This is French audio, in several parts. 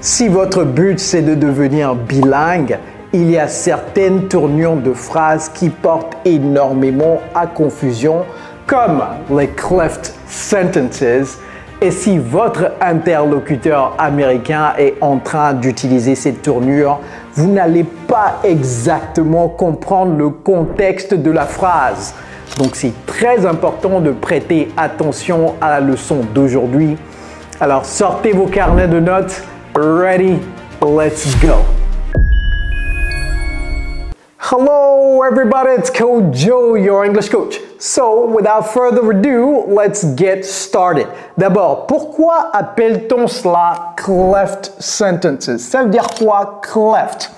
Si votre but c'est de devenir bilingue, il y a certaines tournures de phrases qui portent énormément à confusion, comme les cleft sentences. Et si votre interlocuteur américain est en train d'utiliser cette tournure, vous n'allez pas exactement comprendre le contexte de la phrase. Donc c'est très important de prêter attention à la leçon d'aujourd'hui. Alors sortez vos carnets de notes. Ready? Let's go! Hello everybody, it's Coach Joe, your English coach. So, without further ado, let's get started. D'abord, pourquoi appelle-t-on cela cleft sentences? Ça veut dire quoi, cleft?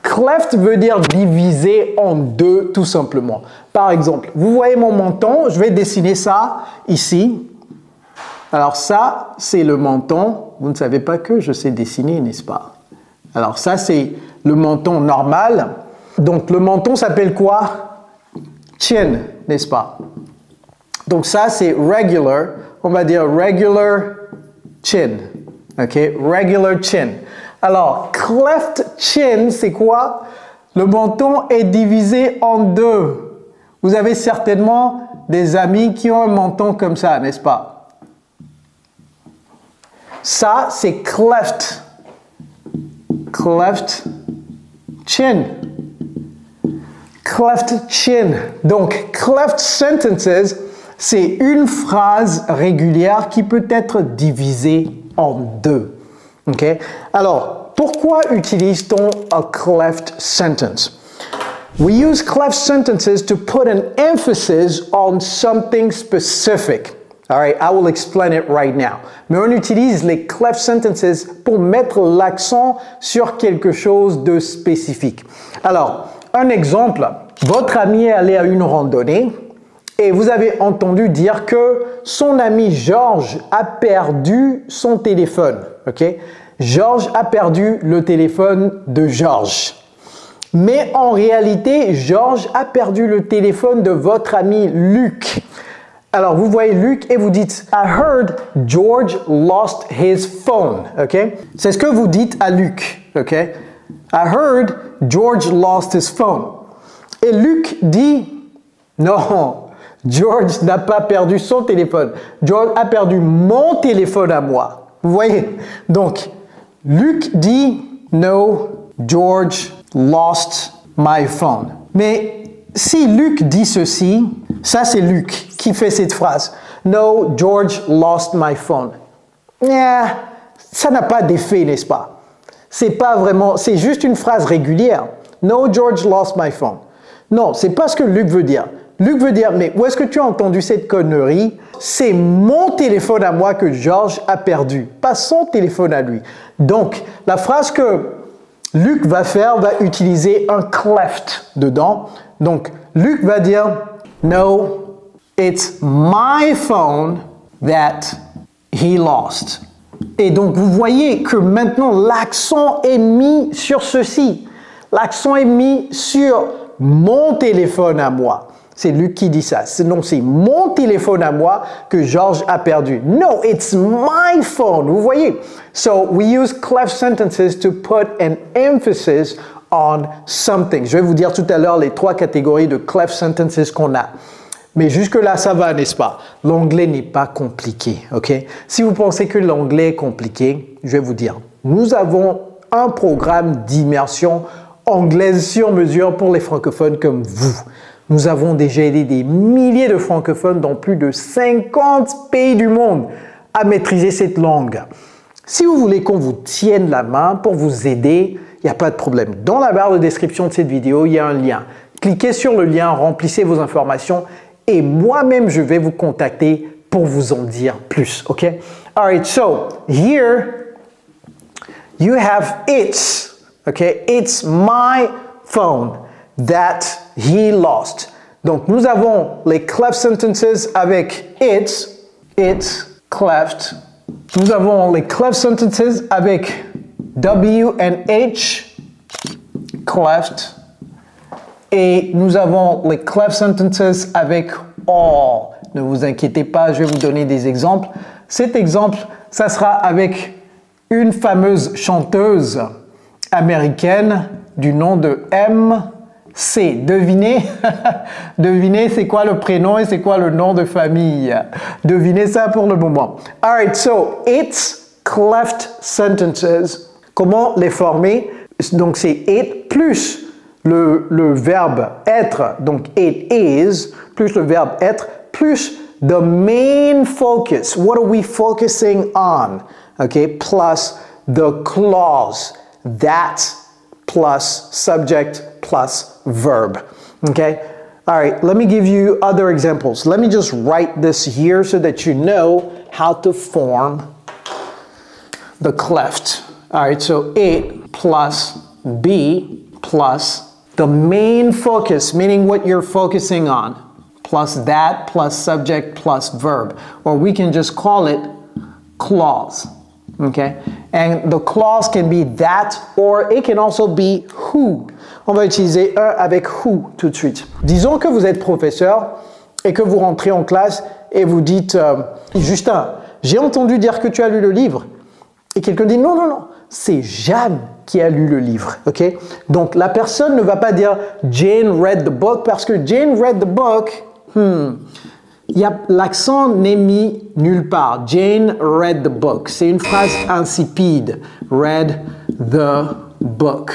Cleft veut dire diviser en deux, tout simplement. Par exemple, vous voyez mon menton, je vais dessiner ça ici. Alors ça, c'est le menton. Vous ne savez pas que je sais dessiner, n'est-ce pas? Alors ça, c'est le menton normal. Donc le menton s'appelle quoi? Chin, n'est-ce pas? Donc ça, c'est regular. On va dire regular chin. OK? Regular chin. Alors, cleft chin, c'est quoi? Le menton est divisé en deux. Vous avez certainement des amis qui ont un menton comme ça, n'est-ce pas? Ça, c'est cleft. Cleft chin. Cleft chin. Donc, cleft sentences, c'est une phrase régulière qui peut être divisée en deux. OK? Alors, pourquoi utilise-t-on a cleft sentence? We use cleft sentences to put an emphasis on something specific. All right, I will explain it right now. Mais on utilise les cleft sentences pour mettre l'accent sur quelque chose de spécifique. Alors, un exemple, votre ami est allé à une randonnée et vous avez entendu dire que son ami Georges a perdu son téléphone. OK? Georges a perdu le téléphone de Georges. Mais en réalité, Georges a perdu le téléphone de votre ami Luc. Alors, vous voyez Luc et vous dites « I heard George lost his phone ». OK? C'est ce que vous dites à Luc. OK? I heard George lost his phone. Et Luc dit « Non, George n'a pas perdu son téléphone. George a perdu mon téléphone à moi. » Vous voyez? Donc, Luc dit « No, George lost my phone ». Mais si Luc dit ceci, ça c'est Luc qui fait cette phrase. No, George lost my phone. Ça n'a pas d'effet, n'est-ce pas? C'est pas vraiment, c'est juste une phrase régulière. No, George lost my phone. Non, c'est pas ce que Luc veut dire. Luc veut dire, mais où est-ce que tu as entendu cette connerie? C'est mon téléphone à moi que George a perdu, pas son téléphone à lui. Donc, la phrase que Luc va faire va utiliser un cleft dedans. Donc, Luc va dire « No, it's my phone that he lost ». Et donc, vous voyez que maintenant, l'accent est mis sur ceci. L'accent est mis sur mon téléphone à moi. C'est Luc qui dit ça. Non, c'est mon téléphone à moi que Georges a perdu. No, it's my phone. Vous voyez? So, we use cleft sentences to put an emphasis on something. Je vais vous dire tout à l'heure les trois catégories de cleft sentences qu'on a. Mais jusque-là, ça va, n'est-ce pas? L'anglais n'est pas compliqué, ok? Si vous pensez que l'anglais est compliqué, je vais vous dire, nous avons un programme d'immersion anglaise sur mesure pour les francophones comme vous. Nous avons déjà aidé des milliers de francophones dans plus de 50 pays du monde à maîtriser cette langue. Si vous voulez qu'on vous tienne la main pour vous aider, il n'y a pas de problème. Dans la barre de description de cette vidéo, il y a un lien. Cliquez sur le lien, remplissez vos informations et moi-même, je vais vous contacter pour vous en dire plus, ok? All right, so here you have it's, okay? It's my phone that he lost. Donc, nous avons les cleft sentences avec it's, cleft. Nous avons les cleft sentences avec W and H, cleft. Et nous avons les cleft sentences avec all. Ne vous inquiétez pas, je vais vous donner des exemples. Cet exemple, ça sera avec une fameuse chanteuse américaine du nom de MC. Devinez, devinez c'est quoi le prénom et c'est quoi le nom de famille. Devinez ça pour le moment. Alright, so it's cleft sentences. Comment les former? Donc c'est it plus le verbe être, donc it is, plus le verbe être, plus the main focus. What are we focusing on? Okay, plus the clause. That plus subject plus verb. Okay? All right, let me give you other examples. Let me just write this here so that you know how to form the cleft. All right, so it plus be plus the main focus, meaning what you're focusing on, plus that plus subject plus verb. Or we can just call it clause. Okay? And the clause can be that or it can also be who. On va utiliser un avec who tout de suite. Disons que vous êtes professeur et que vous rentrez en classe et vous dites Justin, j'ai entendu dire que tu as lu le livre. Et quelqu'un dit non, non, non, c'est Jeanne qui a lu le livre. Okay? Donc la personne ne va pas dire Jane read the book parce que Jane read the book, l'accent n'est mis nulle part. Jane read the book. C'est une phrase insipide. Read the book.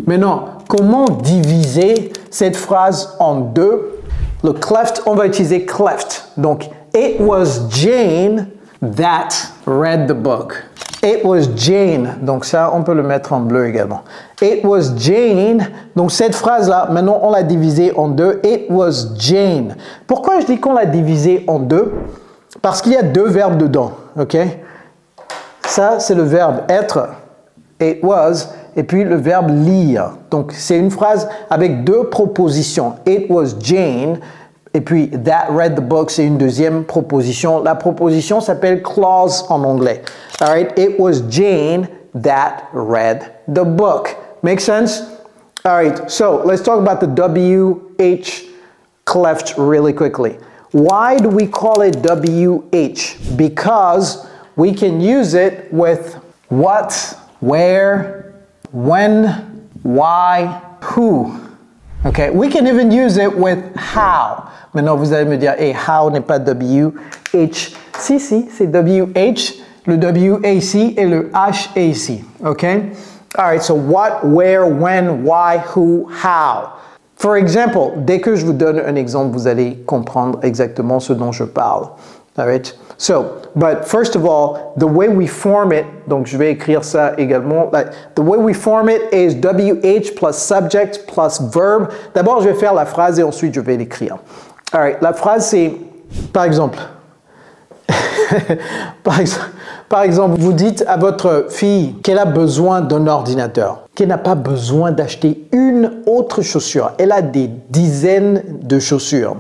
Maintenant, comment diviser cette phrase en deux? Le cleft, on va utiliser cleft. Donc, it was Jane that read the book. It was Jane. Donc ça, on peut le mettre en bleu également. It was Jane. Donc cette phrase-là, maintenant, on l'a divisée en deux. It was Jane. Pourquoi je dis qu'on l'a divisée en deux? Parce qu'il y a deux verbes dedans. Ok? Ça, c'est le verbe être. It was. Et puis le verbe lire. Donc c'est une phrase avec deux propositions. It was Jane. Et puis, that read the book, c'est une deuxième proposition. La proposition s'appelle clause en anglais. All right, it was Jane that read the book. Make sense? All right, so let's talk about the WH cleft really quickly. Why do we call it WH? Because we can use it with what, where, when, why, who. Okay, we can even use it with how. Maintenant, vous allez me dire, hey, how n'est pas WH. Si, c'est WH, le WAC et le HAC. Okay? All right, so what, where, when, why, who, how. For example, dès que je vous donne un exemple, vous allez comprendre exactement ce dont je parle. All right? So, but first of all, the way we form it, donc je vais écrire ça également, the way we form it is WH plus subject plus verb. D'abord, je vais faire la phrase et ensuite je vais l'écrire. All right, la phrase c'est, par exemple, par exemple, vous dites à votre fille qu'elle a besoin d'un ordinateur, qu'elle n'a pas besoin d'acheter une autre chaussure. Elle a des dizaines de chaussures.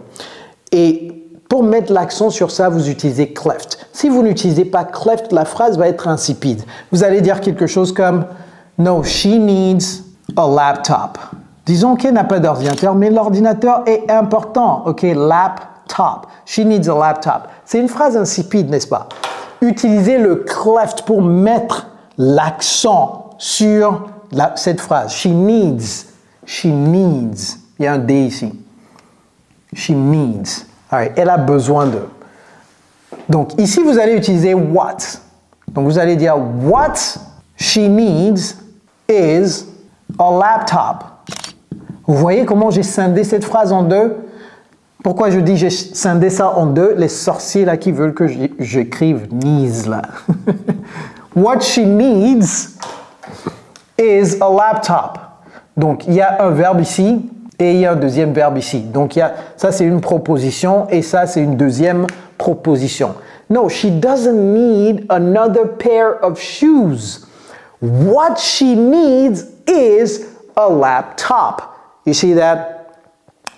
Et pour mettre l'accent sur ça, vous utilisez cleft. Si vous n'utilisez pas cleft, la phrase va être insipide. Vous allez dire quelque chose comme « No, she needs a laptop ». Disons qu'elle n'a pas d'ordinateur, mais l'ordinateur est important. Ok, laptop. She needs a laptop. C'est une phrase insipide, n'est-ce pas? Utilisez le cleft pour mettre l'accent sur cette phrase. She needs. She needs. Il y a un D ici. She needs. Right. Elle a besoin de. Donc ici, vous allez utiliser what. Donc vous allez dire what she needs is a laptop. Vous voyez comment j'ai scindé cette phrase en deux? Pourquoi je dis j'ai scindé ça en deux? Les sorciers là qui veulent que j'écrive needs là. What she needs is a laptop. Donc il y a un verbe ici. Et il y a un deuxième verbe ici. Donc, ça, c'est une proposition et ça, c'est une deuxième proposition. No, she doesn't need another pair of shoes. What she needs is a laptop. You see that?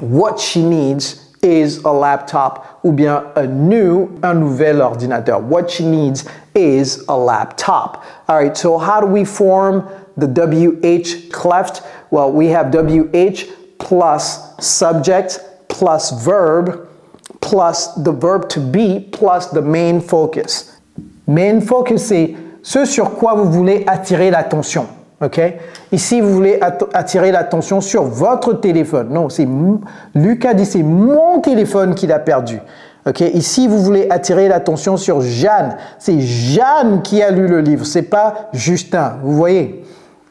What she needs is a laptop ou bien un nouvel ordinateur. What she needs is a laptop. All right, so how do we form the WH cleft? Well, we have WH plus subject plus verb plus the verb to be plus the main focus. Main focus, c'est ce sur quoi vous voulez attirer l'attention. Ok? Ici, vous voulez attirer l'attention sur votre téléphone. Non, c'est Lucas dit c'est mon téléphone qu'il a perdu. Ok? Ici, vous voulez attirer l'attention sur Jeanne. C'est Jeanne qui a lu le livre, c'est pas Justin. Vous voyez?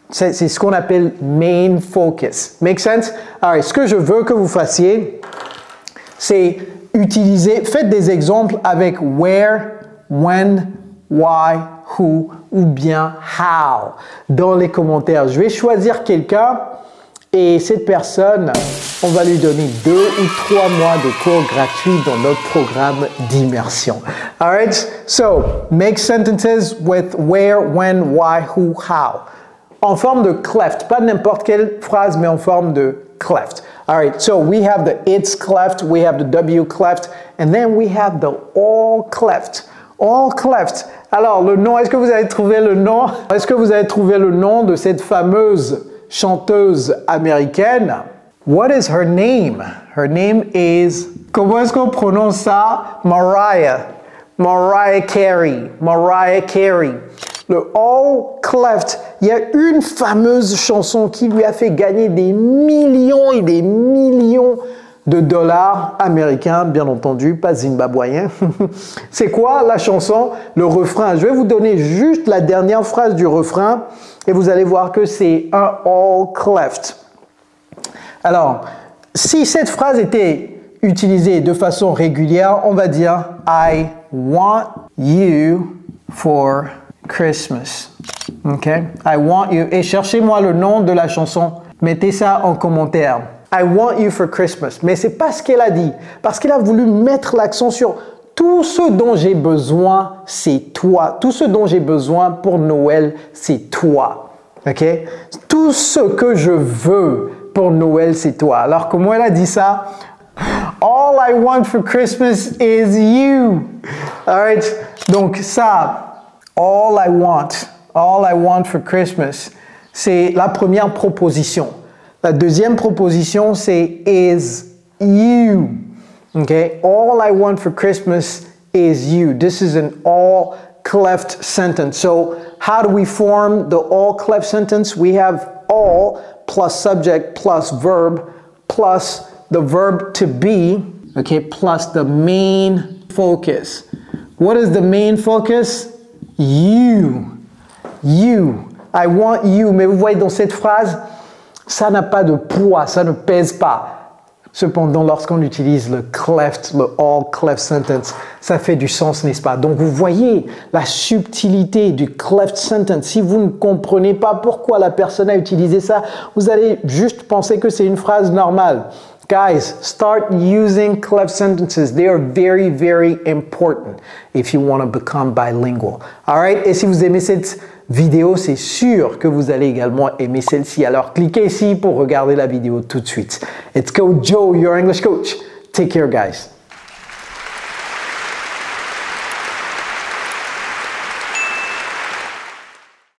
C'est ce qu'on appelle main focus. Make sense? Alors, ce que je veux que vous fassiez, c'est utiliser, faites des exemples avec where, when, why, who ou bien how dans les commentaires. Je vais choisir quelqu'un et cette personne, on va lui donner 2 ou 3 mois de cours gratuits dans notre programme d'immersion. Alright? So, make sentences with where, when, why, who, how. En forme de cleft, pas n'importe quelle phrase, mais en forme de cleft. Alright, so we have the it's cleft, we have the W cleft, and then we have the all cleft. All cleft. Alors, le nom, est-ce que vous avez trouvé le nom? Est-ce que vous avez trouvé le nom de cette fameuse chanteuse américaine? What is her name? Her name is... Comment est-ce qu'on prononce ça? Mariah. Mariah Carey. Mariah Carey. Le all cleft, il y a une fameuse chanson qui lui a fait gagner des millions et des millions de dollars américains, bien entendu, pas zimbabwéens. C'est quoi la chanson? Le refrain. Je vais vous donner juste la dernière phrase du refrain et vous allez voir que c'est un all cleft. Alors, si cette phrase était utilisée de façon régulière, on va dire I want you for Christmas. Ok? I want you. Et cherchez-moi le nom de la chanson. Mettez ça en commentaire. I want you for Christmas. Mais c'est pas ce qu'elle a dit. Parce qu'elle a voulu mettre l'accent sur tout ce dont j'ai besoin, c'est toi. Tout ce dont j'ai besoin pour Noël, c'est toi. Ok? Tout ce que je veux pour Noël, c'est toi. Alors, comment elle a dit ça? All I want for Christmas is you. Alright? Donc, ça, all I want for Christmas, c'est la première proposition. La deuxième proposition, c'est is you. Okay? All I want for Christmas is you. This is an all cleft sentence. So, how do we form the all cleft sentence? We have all plus subject plus verb plus the verb to be, okay, plus the main focus. What is the main focus? You. You. I want you. Mais vous voyez dans cette phrase, ça n'a pas de poids, ça ne pèse pas. Cependant, lorsqu'on utilise le cleft, le all cleft sentence, ça fait du sens, n'est-ce pas? Donc, vous voyez la subtilité du cleft sentence. Si vous ne comprenez pas pourquoi la personne a utilisé ça, vous allez juste penser que c'est une phrase normale. Guys, start using cleft sentences. They are very, very important if you want to become bilingual. All right? Et si vous aimez cette vidéo, c'est sûr que vous allez également aimer celle-ci. Alors, cliquez ici pour regarder la vidéo tout de suite. It's Coach Joe, your English coach. Take care, guys.